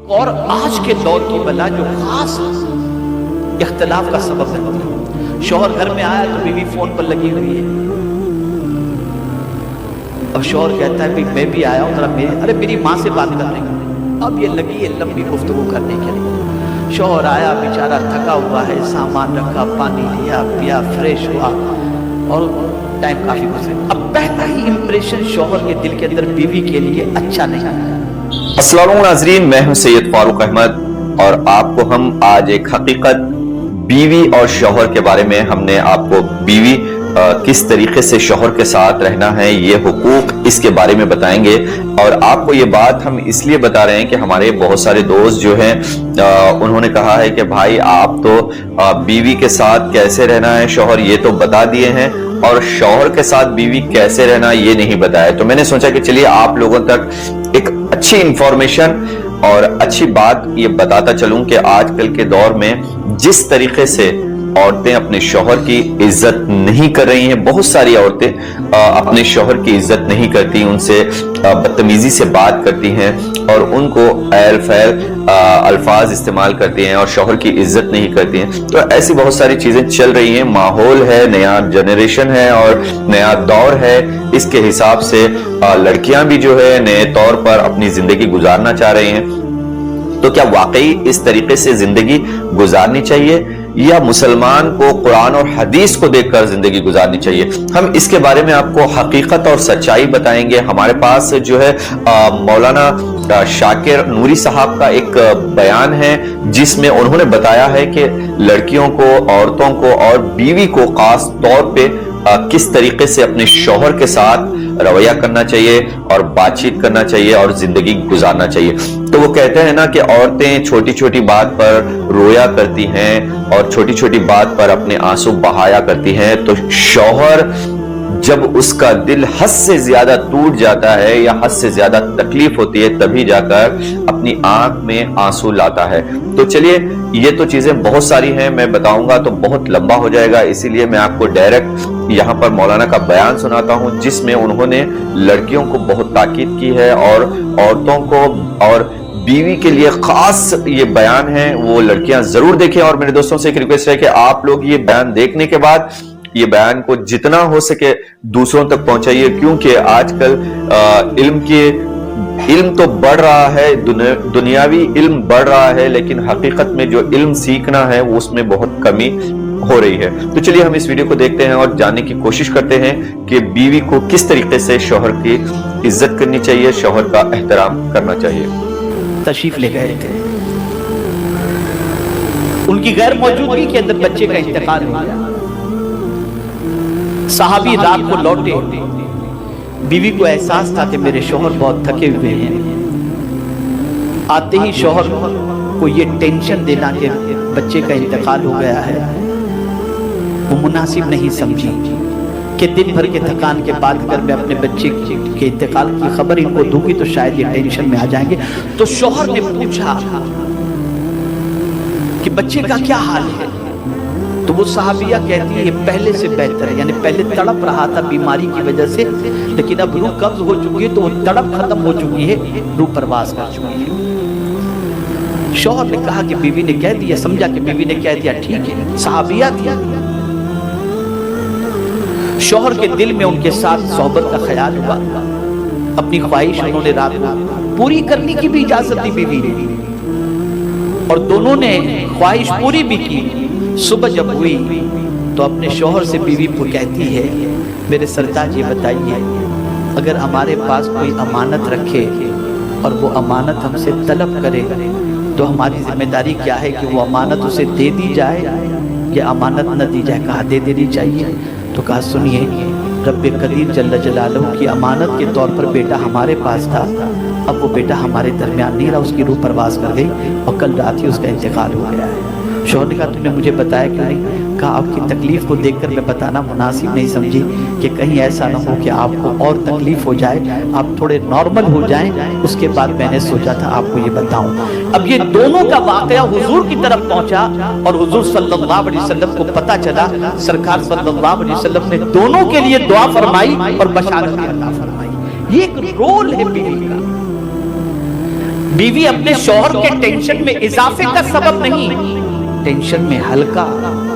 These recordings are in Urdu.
اور آج کے دور کی بلا جو خاص اختلاف کا سبب بنتی ہے. شوہر گھر میں آیا تو بیوی فون پر لگی ہوئی ہے. اب شوہر کہتا ہے میں بھی آیا ہوں ذرا میری ماں سے بات کرنے کا. اب یہ لگی ہے لمبی گفتگو کرنے کے لیے. شوہر آیا بیچارہ تھکا ہوا ہے, سامان رکھا, پانی لیا, پیا, فریش ہوا اور ٹائم کافی گزرے. اب پہلا ہی امپریشن شوہر کے دل کے اندر بیوی کے لیے اچھا نہیں آیا. السلام علیکم ناظرین, میں ہوں سید فاروق احمد اور آپ کو ہم آج ایک حقیقت بیوی اور شوہر کے بارے میں ہم نے آپ کو بیوی کس طریقے سے شوہر کے ساتھ رہنا ہے, یہ حقوق اس کے بارے میں بتائیں گے. اور آپ کو یہ بات ہم اس لیے بتا رہے ہیں کہ ہمارے بہت سارے دوست جو ہیں انہوں نے کہا ہے کہ بھائی آپ تو بیوی کے ساتھ کیسے رہنا ہے شوہر یہ تو بتا دیے ہیں اور شوہر کے ساتھ بیوی کیسے رہنا یہ نہیں بتایا. تو میں نے سوچا کہ چلیے آپ لوگوں تک ایک اچھی انفارمیشن اور اچھی بات یہ بتاتا چلوں کہ آج کل کے دور میں جس طریقے سے عورتیں اپنے شوہر کی عزت نہیں کر رہی ہیں, بہت ساری عورتیں اپنے شوہر کی عزت نہیں کرتی, ان سے بدتمیزی سے بات کرتی ہیں اور ان کو ایل فیل الفاظ استعمال کرتی ہیں اور شوہر کی عزت نہیں کرتی ہیں. تو ایسی بہت ساری چیزیں چل رہی ہیں, ماحول ہے, نیا جنریشن ہے اور نیا دور ہے, اس کے حساب سے لڑکیاں بھی جو ہے نئے طور پر اپنی زندگی گزارنا چاہ رہی ہیں. تو کیا واقعی اس طریقے سے زندگی گزارنی چاہیے یا مسلمان کو قرآن اور حدیث کو دیکھ کر زندگی گزارنی چاہیے؟ ہم اس کے بارے میں آپ کو حقیقت اور سچائی بتائیں گے. ہمارے پاس جو ہے مولانا شاکر نوری صاحب کا ایک بیان ہے جس میں انہوں نے بتایا ہے کہ لڑکیوں کو, عورتوں کو اور بیوی کو خاص طور پہ کس طریقے سے اپنے شوہر کے ساتھ رویہ کرنا چاہیے اور بات چیت کرنا چاہیے اور زندگی گزارنا چاہیے. تو وہ کہتے ہیں نا کہ عورتیں چھوٹی چھوٹی بات پر رویا کرتی ہیں اور چھوٹی چھوٹی بات پر اپنے آنسو بہایا کرتی ہیں, تو شوہر جب اس کا دل حد سے زیادہ ٹوٹ جاتا ہے یا حد سے زیادہ تکلیف ہوتی ہے تبھی جا کر اپنی آنکھ میں آنسو لاتا ہے. تو چلیے یہ تو چیزیں بہت ساری ہیں, میں بتاؤں گا تو بہت لمبا ہو جائے گا, اسی لیے میں آپ کو ڈائریکٹ یہاں پر مولانا کا بیان سناتا ہوں جس میں انہوں نے لڑکیوں کو بہت تاکید کی ہے اور عورتوں کو اور بیوی کے لیے خاص یہ بیان ہے, وہ لڑکیاں ضرور دیکھیں. اور میرے دوستوں سے ایک ریکویسٹ ہے کہ آپ لوگ یہ بیان دیکھنے کے بعد یہ بیان کو جتنا ہو سکے دوسروں تک پہنچائیے, کیونکہ آج کل علم تو بڑھ رہا ہے, دنیاوی علم بڑھ رہا ہے, لیکن حقیقت میں جو علم سیکھنا ہے وہ اس میں بہت کمی ہو رہی ہے. تو چلیے ہم اس ویڈیو کو دیکھتے ہیں اور جاننے کی کوشش کرتے ہیں کہ بیوی کو کس طریقے سے شوہر کی عزت کرنی چاہیے, شوہر کا احترام کرنا چاہیے. تشریف لے گئے تھے, ان کی غیر موجودگی کے اندر بچے کا انتقال ہو گیا. صحابی رات کو لوٹے, بیوی کو احساس تھا کہ میرے شوہر بہت تھکے ہوئے ہیں. آتے ہی شوہر کو یہ ٹینشن دینا کہ بچے کا انتقال ہو گیا ہے وہ مناسب نہیں سمجھی کہ دن بھر کے تھکان کے بعد اگر میں اپنے بچے کے انتقال کی خبر ان کو دوں گی تو شاید یہ ٹینشن میں آ جائیں گے. تو شوہر نے پوچھا کہ بچے کا کیا حال ہے؟ تو وہ صحابیہ کہتی ہے یہ پہلے سے بہتر ہے, یعنی پہلے تڑپ رہا تھا بیماری کی وجہ سے, لیکن اب روح قبض ہو چکی ہے تو وہ تڑپ ختم ہو چکی ہے, روح پرواز کر چکی ہے. شوہر نے کہا کہ بیوی نے کہہ دیا, سمجھا کہ بیوی نے کہہ دیا ٹھیک ہے, صحابیہ تھی. شوہر کے دل میں ان کے ساتھ صحبت کا خیال ہوا, اپنی خواہش انہوں نے رات کو پوری کرنے کی بھی اجازت دی بیوی نے اور دونوں نے خواہش پوری بھی کی. صبح جب ہوئی تو اپنے شوہر سے بیوی کو کہتی ہے میرے سرتاج یہ بتائیے اگر ہمارے پاس کوئی امانت رکھے اور وہ امانت ہم سے طلب کرے تو ہماری ذمہ داری کیا ہے کہ وہ امانت اسے دے دی جائے یا امانت نہ دی جائے؟ کہا دے دینی چاہیے. تو کہا سنیے رب قدیر جل جلالہ کی امانت کے طور پر بیٹا ہمارے پاس تھا, اب وہ بیٹا ہمارے درمیان نہیں رہا, اس کی روح پرواز کر گئی اور کل رات ہی اس کا انتقال ہو گیا ہے. شوہر نے کہا تم نے مجھے بتایا کیوں نہیں؟ کہا آپ کی تکلیف کو دیکھ کر میں بتانا مناسب نہیں سمجھی کہ کہیں ایسا نہ ہو کہ آپ کو اور تکلیف ہو جائے, آپ تھوڑے نارمل ہو جائیں, اس کے بعد میں نے سوچا تھا آپ کو یہ بتاؤں. اب یہ دونوں کا واقعہ حضور کی طرف پہنچا اور حضور صلی اللہ علیہ وسلم کو پتا چلا. سرکار صلی اللہ علیہ وسلم نے دونوں کے لیے دعا فرمائی اور بشارت عطا فرمائی. یہ ایک رول ہے بیوی کا. بیوی اپنے شوہر کے ٹینشن میں اضافے کا سبب نہیں، ٹینشن میں ہلکا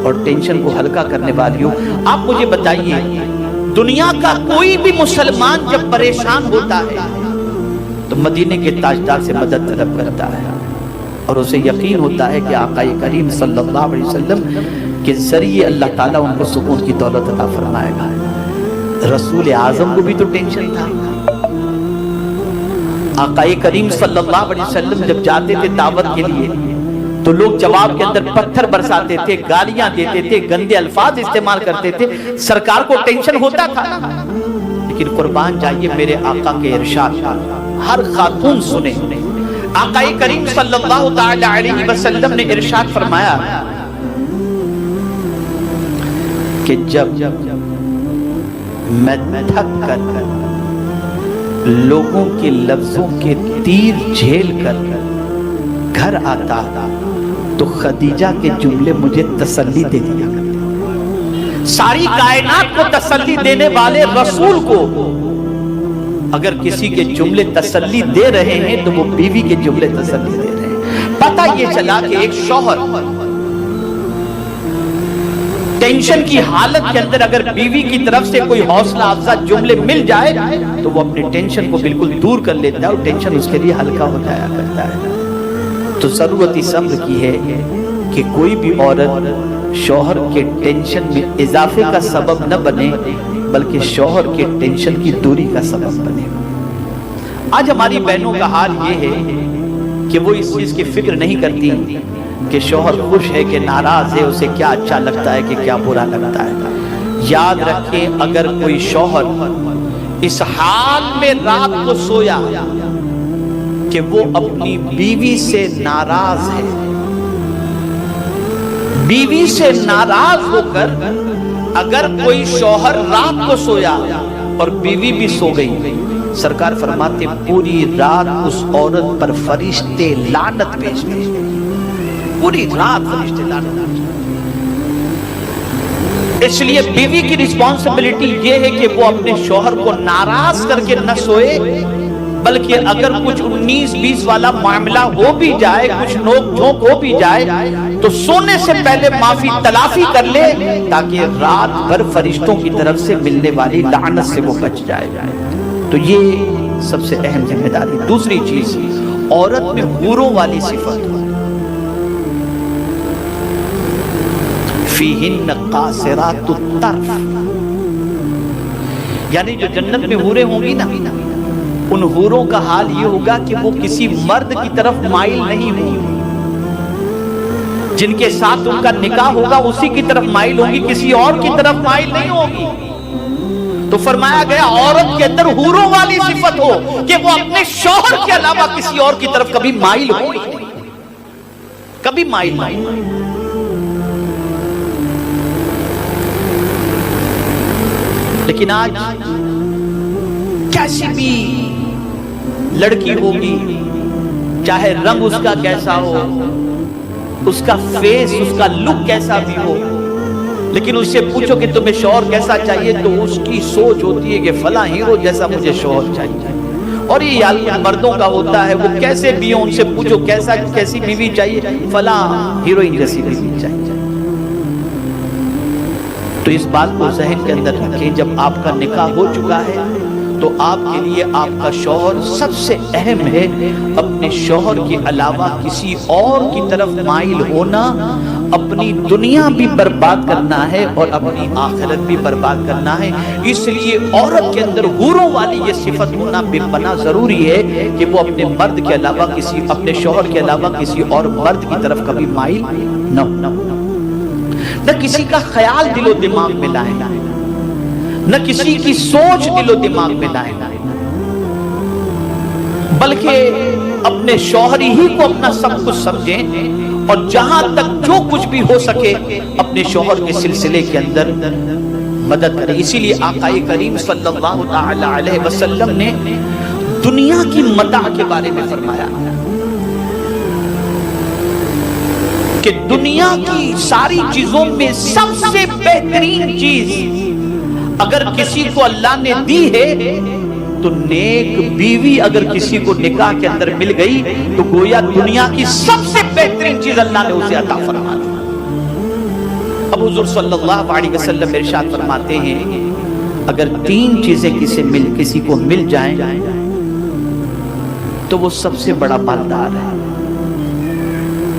اور ٹینشن کو ہلکا کرنے والی ہو۔ آپ مجھے بتائیے، دنیا کا کوئی بھی مسلمان جب پریشان ہوتا ہے تو مدینے کے تاجدار سے مدد طلب کرتا ہے، اور اسے یقین ہوتا ہے کہ آقا کریم صلی اللہ علیہ وسلم کے ذریعے اللہ تعالیٰ ان کو سکون کی دولت عطا فرمائے گا۔ رسول اعظم کو بھی تو ٹینشن تھا۔ آقا کریم صلی اللہ علیہ وسلم جب جاتے تھے دعوت کے لیے تو لوگ جواب کے اندر پتھر برساتے تھے، گالیاں دیتے تھے، گندے الفاظ استعمال کرتے تھے، سرکار کو ٹینشن ہوتا تھا۔ لیکن قربان جائیے میرے آقا کے ارشاد، ہر خاتون سنے، آقا کریم صلی اللہ تعالی علیہ وسلم نے ارشاد فرمایا کہ جب میں تھک کر لوگوں کے لفظوں کے تیر جھیل کر گھر آتا تو خدیجہ کے جملے مجھے تسلی دے دیا کرتے۔ ساری کائنات کو تسلی دینے والے رسول کو اگر کسی کے جملے تسلی دے رہے ہیں تو وہ بیوی کے جملے تسلی دے رہے ہیں۔ پتہ یہ چلا کہ ایک شوہر ٹینشن کی حالت کے اندر اگر بیوی کی طرف سے کوئی حوصلہ افزا جملے مل جائے تو وہ اپنی ٹینشن کو بالکل دور کر لیتا ہے اور ٹینشن اس کے لیے ہلکا ہو جایا کرتا ہے۔ تو ضرورت اس امر کی ہے کہ کوئی بھی عورت شوہر کے ٹینشن میں اضافے کا سبب نہ بنے بلکہ شوہر کے ٹینشن کی دوری کا سبب بنے۔ آج ہماری بہنوں کا حال یہ ہے کہ وہ اس چیز کی فکر نہیں کرتی کہ شوہر خوش ہے کہ ناراض ہے، اسے کیا اچھا لگتا ہے کہ کیا برا لگتا ہے۔ یاد رکھیں اگر کوئی شوہر اس حال میں رات کو سویا کہ وہ اپنی بیوی سے ناراض ہے، بیوی سے ناراض ہو کر اگر کوئی شوہر رات کو سویا اور بیوی بھی سو گئی، سرکار فرماتے پوری رات اس عورت پر فرشتے لعنت بھیجتے ہیں، پوری رات فرشتے لعنت بھیجتے ہیں۔ اس لیے بیوی کی رسپانسبلٹی یہ ہے کہ وہ اپنے شوہر کو ناراض کر کے نہ سوئے، بلکہ اگر کچھ 19-20 والا معاملہ ہو بھی جائے، کچھ نوک جھونک ہو بھی جائے تو سونے سے پہلے معافی تلافی کر لے تاکہ رات بھر فرشتوں کی طرف سے ملنے والی لعنت سے وہ بچ جائے۔ تو یہ سب سے اہم ذمہ داری۔ دوسری چیز، عورت میں حوروں والی صفت، فیہن قاصرات الطرف، یعنی جو جنت میں حوریں ہوں گی نا، ان حوروں کا حال یہ ہوگا کہ وہ کسی مرد کی طرف مائل نہیں ہوں گی، جن کے ساتھ ان کا نکاح ہوگا اسی کی طرف مائل ہوگی، کسی اور کی طرف مائل نہیں ہوگی۔ تو فرمایا گیا عورت کے اندر حوروں والی صفت ہو کہ وہ اپنے شوہر کے علاوہ کسی اور کی طرف کبھی مائل ہو، کبھی مائل نہیں۔ لیکن آج کیسی بھی لڑکی ہوگی، چاہے رنگ اس کا کیسا ہو، اس کا فیس، اس کا لک کیسا بھی ہو، لیکن اس سے پوچھو کہ تمہیں شوہر کیسا چاہیے تو اس کی سوچ ہوتی ہے کہ فلاں ہیرو جیسا مجھے شوہر چاہیے۔ اور یہ مردوں کا ہوتا ہے، وہ کیسے بھی ہوں، ان سے پوچھو کیسی بیوی چاہیے، فلاں ہیروئن جیسی بیوی چاہیے۔ تو اس بات کو ذہن کے اندر رکھیں، جب آپ کا نکاح ہو چکا ہے تو آپ کے لیے آپ کا شوہر سب سے اہم ہے۔ اپنے شوہر کے علاوہ کسی اور کی طرف مائل ہونا اپنی دنیا بھی برباد کرنا ہے اور اپنی آخرت بھی برباد کرنا ہے۔ اس لیے عورت کے اندر حوروں والی یہ صفت ہونا بے پناہ ضروری ہے کہ وہ اپنے مرد کے علاوہ اپنے شوہر کے علاوہ کسی اور مرد کی طرف کبھی مائل نہ ہو، نہ کسی کا خیال دل و دماغ میں لائے، نہ کسی کی سوچ دل و دماغ میں لائے، بلکہ اپنے شوہر ہی کو اپنا سب کچھ سمجھیں اور جہاں تک جو کچھ بھی ہو سکے اپنے شوہر کے سلسلے کے اندر مدد کریں۔ اسی لیے آقا کریم صلی اللہ تعالی علیہ وسلم نے دنیا کی متاع کے بارے میں فرمایا کہ دنیا کی ساری چیزوں میں سب سے بہترین چیز اگر کسی کو اللہ نے دی ہے تو نیک بیوی اگر کسی کو نکاح کے اندر مل گئی تو گویا دنیا کی سب سے بہترین چیز اللہ نے اسے عطا فرما دی۔ اب حضور صلی اللہ علیہ وسلم ارشاد فرماتے ہیں اگر 3 چیزیں کسی کو مل جائیں تو وہ سب سے بڑا مالدار ہے۔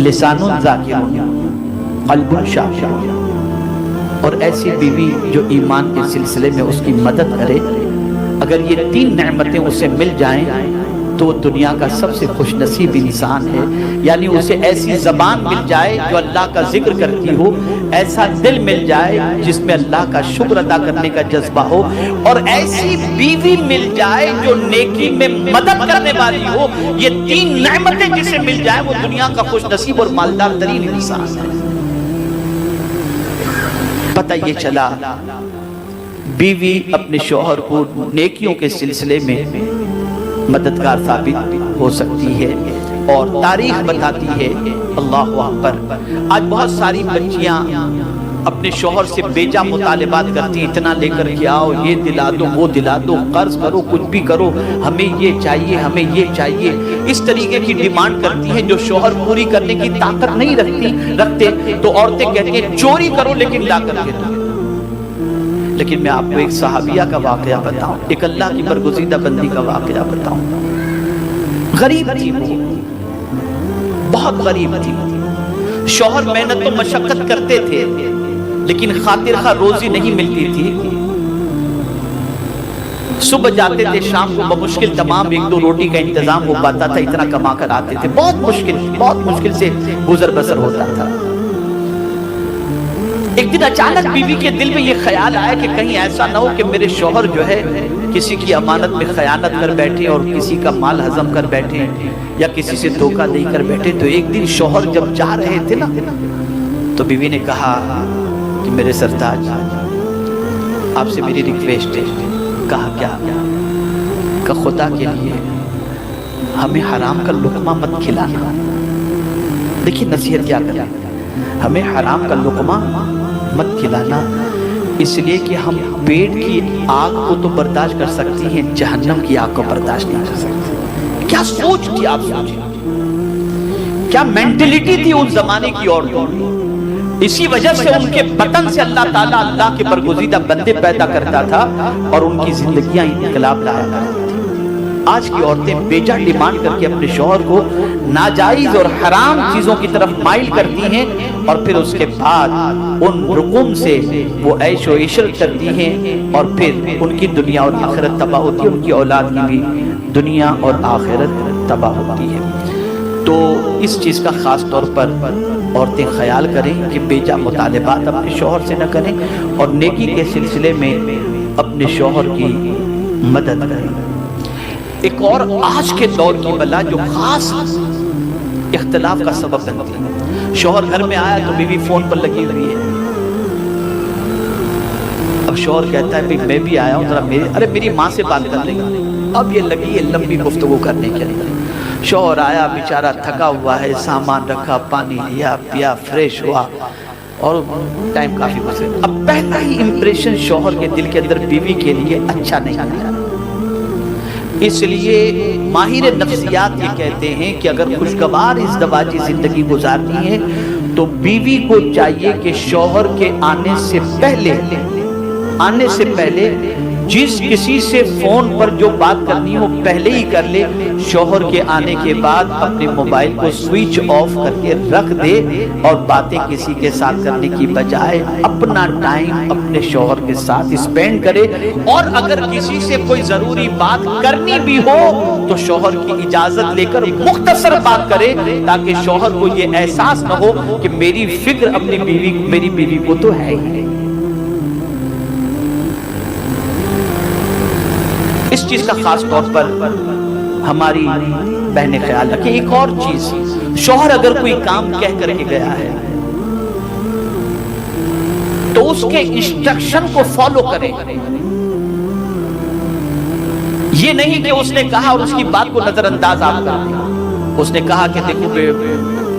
لسان ذاکر، قلب شاکر، اور ایسی بیوی جو ایمان کے سلسلے میں اس کی مدد کرے۔ اگر یہ 3 نعمتیں اسے مل جائیں تو وہ دنیا کا سب سے خوش نصیب انسان ہے۔ یعنی اسے ایسی زبان مل جائے جو اللہ کا ذکر کرتی ہو، ایسا دل مل جائے جس میں اللہ کا شکر ادا کرنے کا جذبہ ہو، اور ایسی بیوی مل جائے جو نیکی میں مدد کرنے والی ہو۔ یہ 3 نعمتیں جسے مل جائیں وہ دنیا کا خوش نصیب اور مالدار ترین انسان ہے۔ پتہ یہ چلا بیوی اپنے شوہر کو نیکیوں کے سلسلے میں مددگار ثابت ہو سکتی ہے، اور تاریخ بتاتی ہے اللہ اکبر آج بہت ساری بچیاں اپنے شوہر سے بیجا مطالبات کرتی ہیں، اتنا لے کر کے آؤ، یہ دلا دو، وہ دلا دو، قرض کرو، کچھ بھی کرو، ہمیں یہ چاہیے، ہمیں یہ چاہیے، اس طریقے کی ڈیمانڈ کرتی ہیں جو شوہر پوری کرنے کی طاقت نہیں رکھتے تو عورتیں کہتی ہیں چوری کرو لیکن لا کر کے دو۔ لیکن میں آپ کو ایک صحابیہ کا واقعہ بتاؤں، ایک اللہ کی برگزیدہ بندی کا واقعہ بتاؤں۔ غریب تھی وہ، بہت غریب تھی، شوہر محنت و مشقت کرتے تھے لیکن خاطر خواہ روزی نہیں ملتی تھی۔ صبح جاتے تھے، شام کو بمشکل تمام 1-2 روٹی کا انتظام ہو پاتا تھا، اتنا کما کر آتے تھے، بہت مشکل سے گزر بسر ہوتا تھا۔ ایک دن اچانک بیوی کے دل میں یہ خیال آیا کہ کہیں ایسا نہ ہو کہ میرے شوہر جو ہے کسی کی امانت میں خیانت کر بیٹھے اور کسی کا مال ہضم کر بیٹھے یا کسی سے دھوکہ دے کر بیٹھے۔ تو ایک دن شوہر جب جا رہے تھے نا تو بیوی نے کہا کہ میرے سرتاج آپ سے میری ریکویسٹ ہے۔ کہا کیا؟ کہ خدا کے لیے ہمیں حرام کا لقمہ مت کھلانا۔ دیکھیے نصیحت کیا کریں، ہمیں حرام کا لقمہ مت کھلانا، اس لیے کہ ہم پیٹ کی آگ کو تو برداشت کر سکتی ہیں، جہنم کی آگ کو برداشت نہیں کر سکتے۔ کیا سوچ تھی، آپ سوچیں کیا مینٹلٹی تھی اس زمانے کی عورتوں کی۔ اسی وجہ سے ان کے بطن سے اللہ تعالیٰ اللہ کے برگزیدہ بندے پیدا کرتا تھا اور ان کی زندگیاں انقلاب لایا کرتی تھی۔ آج کی عورتیں بیجا ڈیمانڈ کر کے اپنے شوہر کو ناجائز اور حرام چیزوں کی طرف مائل کرتی ہیں، اور پھر اس کے بعد ان رقوم سے وہ عیش و عشرت کرتی ہیں، اور پھر ان کی دنیا اور آخرت تباہ ہوتی ہے، ان کی اولاد کی بھی دنیا اور آخرت تباہ ہوتی ہے۔ تو اس چیز کا خاص طور پر عورتیں خیال کریں کہ بیجا مطالبات اپنے شوہر سے نہ کریں، اور نیکی کے سلسلے میں اپنے شوہر کی مدد کریں۔ ایک اور آج کے دور کی بلا جو خاص اختلاف کا سبب بنتی ہے، شوہر گھر میں آیا تو بیوی فون پر لگی ہوئی ہے۔ اب شوہر کہتا ہے میں بھی آیا ہوں، ذرا میری ماں سے بات کر لیں۔ اب یہ لگی ہے لمبی گفتگو کرنے کے لیے۔ شوہر آیا بیچارہ تھکا ہوا ہے، سامان رکھا، پانی لیا، پیا، فریش ہوا، اور ٹائم کافی گزرا۔ اب پہلا ہی امپریشن شوہر کے دل کے اندر بیوی کے لیے اچھا نہیں آیا۔ اس لیے ماہر نفسیات یہ کہتے ہیں کہ اگر خوشگوار ازدواجی زندگی گزارنی ہے تو بیوی کو چاہیے کہ شوہر کے آنے سے پہلے جس کسی سے فون پر جو بات کرنی ہو پہلے ہی کر لے، شوہر کے آنے کے بعد اپنے موبائل کو سوئچ آف کر کے رکھ دے، اور باتیں کسی کے ساتھ کرنے کی بجائے اپنا ٹائم اپنے شوہر کے ساتھ اسپینڈ کرے، اور اگر کسی سے کوئی ضروری بات کرنی بھی ہو تو شوہر کی اجازت لے کر مختصر بات کرے، تاکہ شوہر کو یہ احساس نہ ہو کہ میری فکر میری بیوی کو تو ہے ہی۔ اس چیز کا خاص طور پر ہماری بہنیں خیال رکھیں۔ ایک اور چیز، شوہر اگر کوئی کام کہہ کر کے گیا ہے تو اس کے انسٹرکشن کو فالو کریں۔ یہ نہیں کہ اس نے کہا اور اس کی بات کو نظر انداز آپ کر دیں۔ اس نے کہا کہ دیکھو